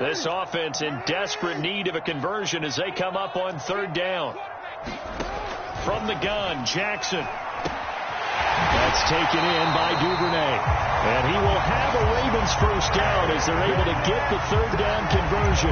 This offense in desperate need of a conversion as they come up on third down. From the gun, Jackson. That's taken in by Duvernay. And he will have a Ravens first down as they're able to get the third down conversion.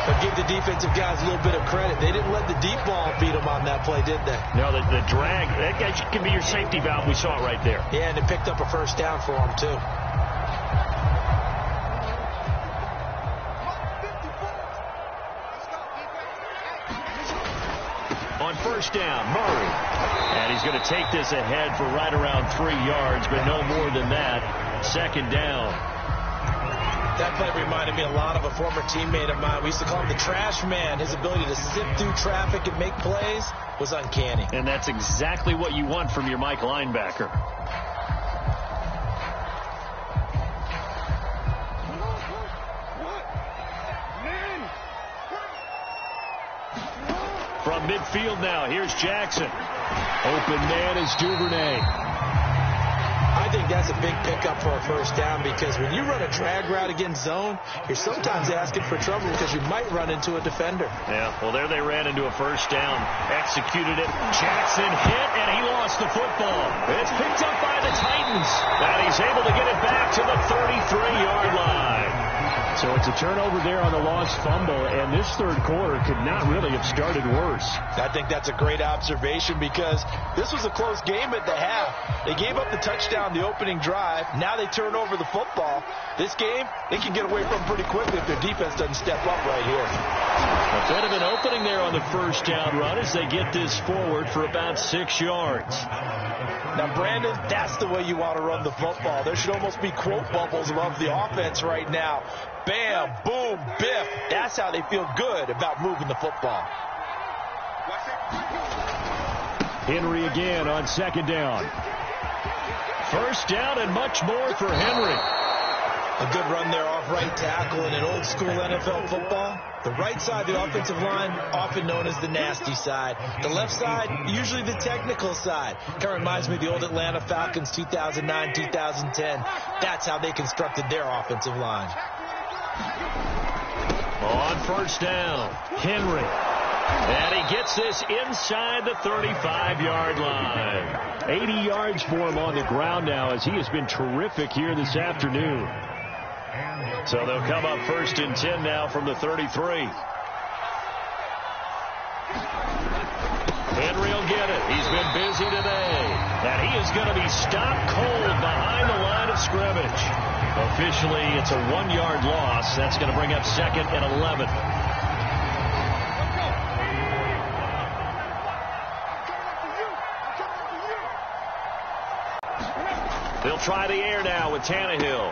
But give the defensive guys a little bit of credit. They didn't let the deep ball beat them on that play, did they? No, the drag, that can be your safety valve. We saw it right there. Yeah, and it picked up a first down for them, too. On first down, Murray. And he's going to take this ahead for right around 3 yards, but no more than that. Second down. That play reminded me a lot of a former teammate of mine. We used to call him the trash man. His ability to sift through traffic and make plays was uncanny. And that's exactly what you want from your Mike linebacker. From midfield now, here's Jackson. Open man is Duvernay. I think that's a big pickup for a first down because when you run a drag route against zone, you're sometimes asking for trouble because you might run into a defender. Yeah, well, there they ran into a first down. Executed it. Jackson hit, and he lost the football. It's picked up by the Titans. And he's able to get it back to the 33-yard line. So it's a turnover there on the lost fumble, and this third quarter could not really have started worse. I think that's a great observation because this was a close game at the half. They gave up the touchdown the opening drive. Now they turn over the football. This game, they can get away from pretty quickly if their defense doesn't step up right here. A bit of an opening there on the first down run as they get this forward for about 6 yards. Now, Brandon, that's the way you want to run the football. There should almost be quote bubbles above the offense right now. Bam, boom, biff. That's how they feel good about moving the football. Henry again on second down. First down and much more for Henry. A good run there off right tackle in an old school NFL football. The right side, the offensive line, often known as the nasty side. The left side, usually the technical side. Kind of reminds me of the old Atlanta Falcons 2009, 2010. That's how they constructed their offensive line. On first down, Henry. And he gets this inside the 35-yard line. 80 yards for him on the ground now as he has been terrific here this afternoon. So they'll come up first and 10 now from the 33. Henry will get it. He's been busy today. And he is going to be stopped cold behind the line of scrimmage. Officially, it's a 1-yard loss. That's going to bring up second and 11. They'll try the air now with Tannehill.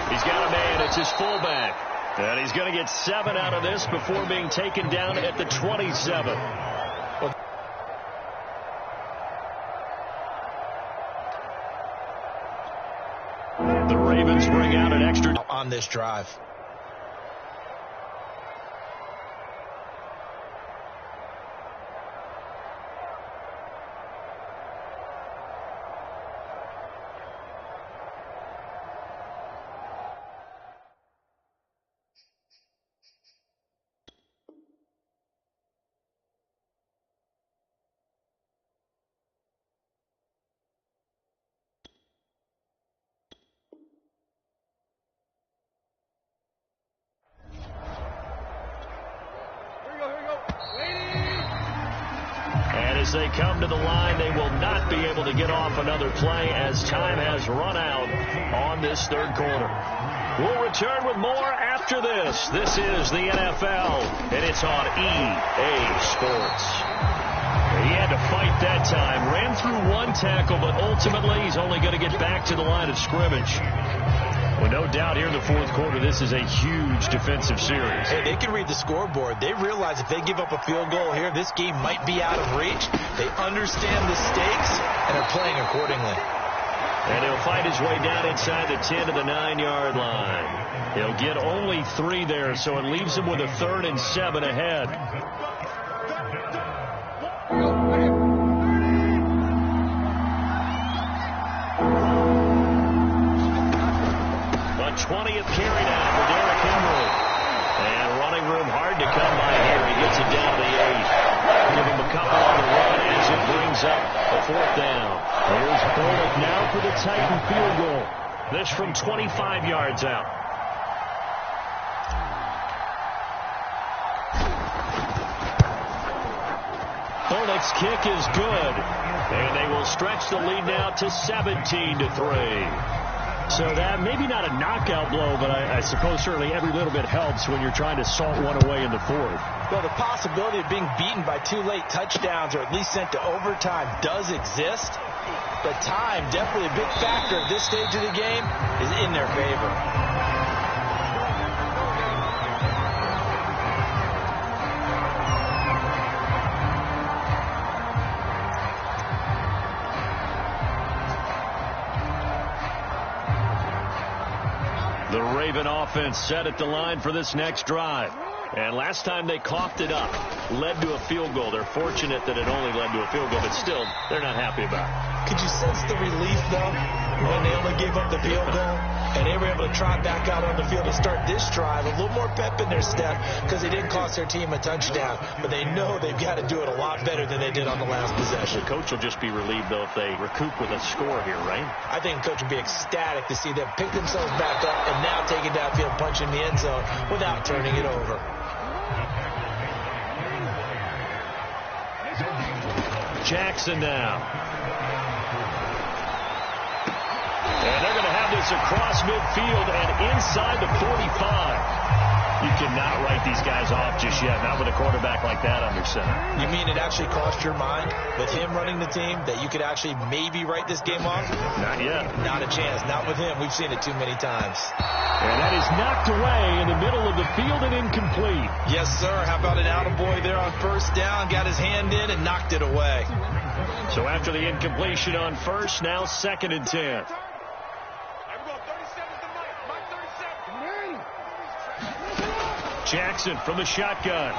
He's got a man. It's his fullback. And he's going to get 7 out of this before being taken down at the 27. The Ravens bring out an extra on this drive. As they come to the line, they will not be able to get off another play as time has run out on this third quarter. We'll return with more after this. This is the NFL, and it's on EA Sports. He had to fight that time. Ran through one tackle, but ultimately he's only going to get back to the line of scrimmage. Well, no doubt here in the fourth quarter, this is a huge defensive series. Hey, they can read the scoreboard. They realize if they give up a field goal here, this game might be out of reach. They understand the stakes and are playing accordingly. And he'll fight his way down inside the 10 to the 9-yard line. He'll get only 3 there, so it leaves him with a 3rd and 7 ahead. The 20th carry down for Derrick Henry. Bullock now for the Titan field goal. This from 25 yards out. Bullock's kick is good. And they will stretch the lead now to 17-3. So that maybe not a knockout blow, but I suppose certainly every little bit helps when you're trying to salt one away in the fourth. Well, the possibility of being beaten by 2 late touchdowns or at least sent to overtime does exist. But time, definitely a big factor at this stage of the game, is in their favor. The Raven offense set at the line for this next drive. And last time they coughed it up, led to a field goal. They're fortunate that it only led to a field goal, but still, they're not happy about it. Could you sense the relief, though, when they only gave up the field goal? And they were able to trot back out on the field and start this drive. A little more pep in their step because they didn't cost their team a touchdown. But they know they've got to do it a lot better than they did on the last possession. The coach will just be relieved, though, if they recoup with a score here, right? I think the coach would be ecstatic to see them pick themselves back up and now take it downfield, punch in the end zone without turning it over. Jackson now. And they're going to have this across midfield and inside the 45. You cannot write these guys off just yet, not with a quarterback like that under center. You mean it actually crossed your mind with him running the team that you could actually maybe write this game off? Not yet. Not a chance. Not with him. We've seen it too many times. And that is knocked away in the middle of the field and incomplete. Yes, sir. How about an attaboy there on first down? Got his hand in and knocked it away. So after the incompletion on first, now 2nd and 10. Jackson from the shotgun.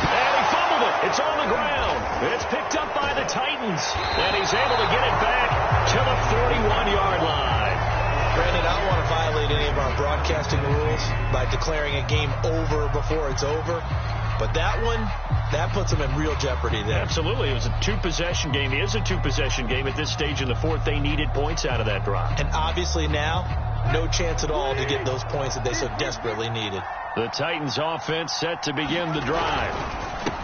And he fumbled it. It's on the ground. It's picked up by the Titans. And he's able to get it back to the 41-yard line. Brandon, I don't want to violate any of our broadcasting rules by declaring a game over before it's over. But that one, that puts them in real jeopardy there. Absolutely. It was a 2-possession game. It is a 2-possession game at this stage in the fourth. They needed points out of that drive. And obviously now, no chance at all to get those points that they so desperately needed. The Titans offense set to begin the drive.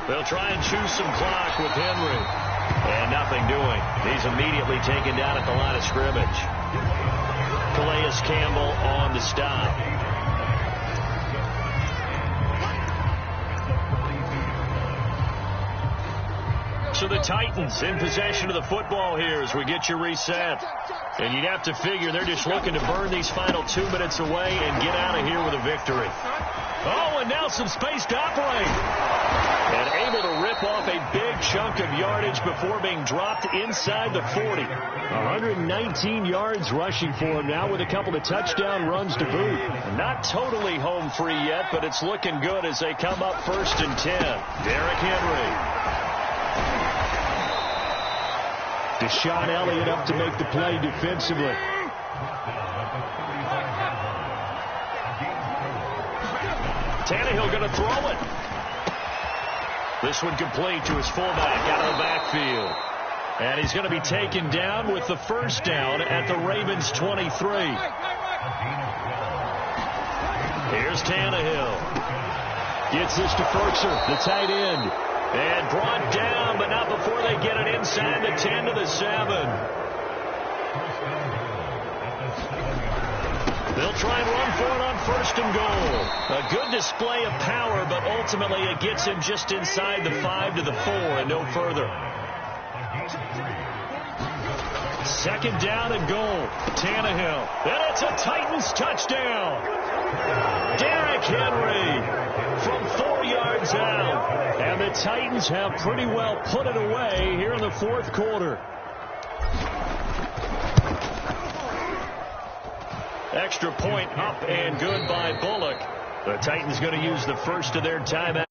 They'll try and chew some clock with Henry. And nothing doing. He's immediately taken down at the line of scrimmage. Calais Campbell on the stop. So the Titans in possession of the football here as we get you reset. And you'd have to figure they're just looking to burn these final 2 minutes away and get out of here with a victory. Oh, and now some space to operate. And able to rip off a big chunk of yardage before being dropped inside the 40. 119 yards rushing for him now with a couple of touchdown runs to boot. Not totally home free yet, but it's looking good as they come up 1st and 10. Derrick Henry. Deshaun Elliott up to make the play defensively. Tannehill going to throw it. This one complete to his fullback out of the backfield. And he's going to be taken down with the first down at the Ravens 23. Here's Tannehill. Gets this to Ferkser, the tight end. And brought down, but not before they get it inside the 10 to the 7. They'll try and run for it on 1st and goal. A good display of power, but ultimately it gets him just inside the 5 to the 4 and no further. 2nd down and goal. Tannehill. And it's a Titans touchdown. Derrick Henry from 4 yards out. And the Titans have pretty well put it away here in the 4th quarter. Extra point up and good by Bullock. The Titans going to use the first of their timeout.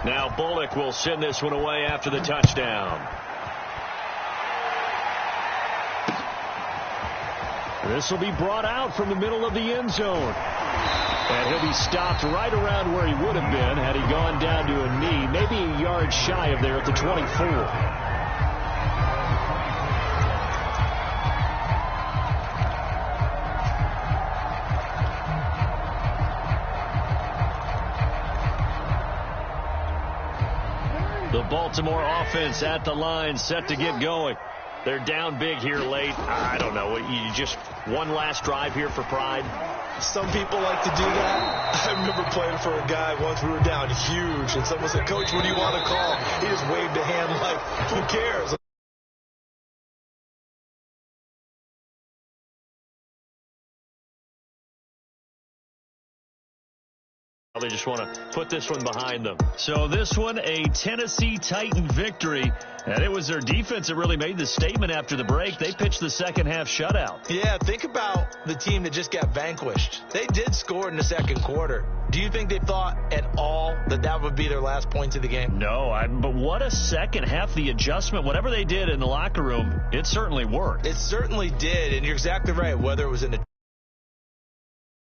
Now Bullock will send this one away after the touchdown. This will be brought out from the middle of the end zone. And he'll be stopped right around where he would have been had he gone down to a knee, maybe a yard shy of there at the 24. The Baltimore offense at the line, set to get going. They're down big here late. I don't know. You just one last drive here for pride. Some people like to do that. I remember playing for a guy once. We were down huge, and someone said, "Coach, what do you want to call?" He just waved a hand like, "Who cares?" They just want to put this one behind them. So this one, a Tennessee Titan victory. And it was their defense that really made the statement after the break. They pitched the second half shutout. Yeah, think about the team that just got vanquished. They did score in the second quarter. Do you think they thought at all that that would be their last points of the game? No, but what a second half. The adjustment, whatever they did in the locker room, it certainly worked. It certainly did, and you're exactly right, whether it was in the